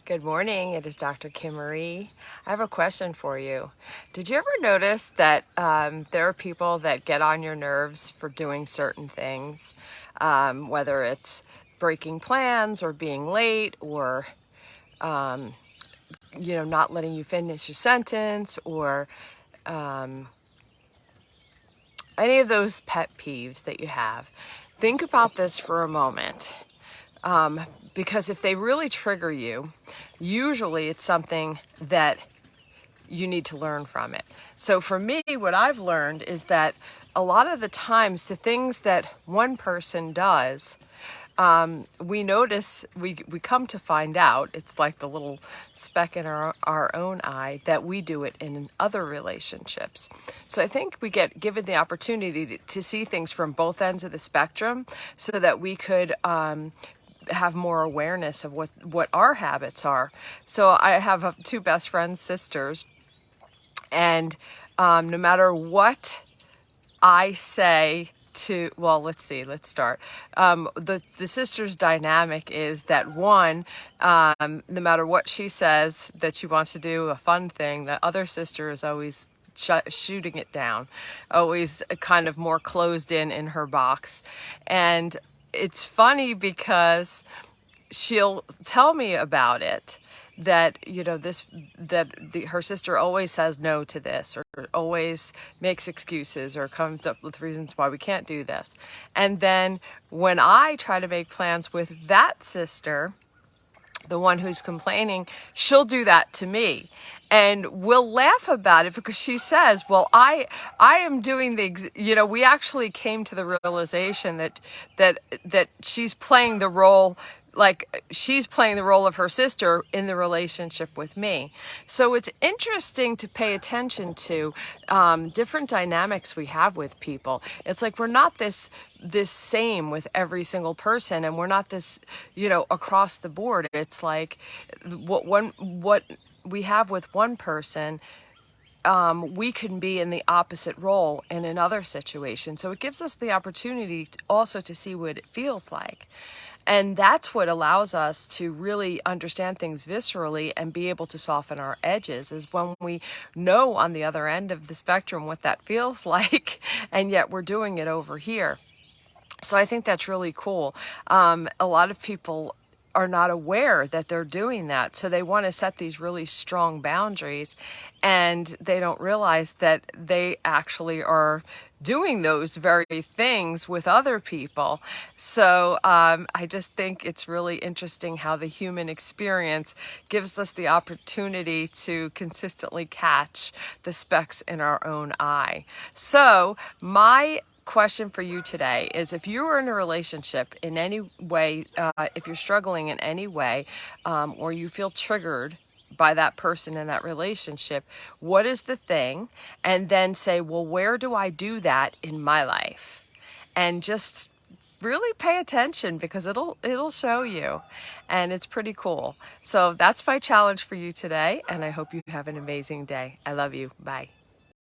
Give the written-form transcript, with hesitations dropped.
Good morning, it is Dr. Kim Marie. I have a question for you. Did you ever notice that there are people that get on your nerves for doing certain things, whether it's breaking plans or being late or, not letting you finish your sentence or any of those pet peeves that you have? Think about this for a moment. Because if they really trigger you, usually it's something that you need to learn from it. So for me, what I've learned is that a lot of the times the things that one person does, we notice, we come to find out, it's like the little speck in our own eye, that we do it in other relationships. So I think we get given the opportunity to see things from both ends of the spectrum so that we could have more awareness of what our habits are. So I have two best friends, sisters, and no matter what I say to, well, let's start. The sisters' dynamic is that one, no matter what she says that she wants to do, a fun thing, the other sister is always shooting it down, always kind of more closed in her box. And it's funny because she'll tell me about it, that her sister always says no to this, or always makes excuses or comes up with reasons why we can't do this. And then when I try to make plans with that sister, the one who's complaining, she'll do that to me. And we'll laugh about it because she says, well, I am doing we actually came to the realization that she's playing the role, like she's playing the role of her sister in the relationship with me. So it's interesting to pay attention to different dynamics we have with people. It's like we're not this same with every single person, and we're not this, across the board. It's like what we have with one person, we can be in the opposite role in another situation. So it gives us the opportunity also to see what it feels like. And that's what allows us to really understand things viscerally and be able to soften our edges, is when we know on the other end of the spectrum what that feels like, and yet we're doing it over here. So I think that's really cool. A lot of people are not aware that they're doing that. So they want to set these really strong boundaries, and they don't realize that they actually are doing those very things with other people. So I just think it's really interesting how the human experience gives us the opportunity to consistently catch the specks in our own eye. So my question for you today is, if you are in a relationship in any way, if you're struggling in any way, or you feel triggered by that person in that relationship, what is the thing? And then say, well, where do I do that in my life? And just really pay attention, because it'll show you, and it's pretty cool. So that's my challenge for you today, and I hope you have an amazing day. I love you. Bye.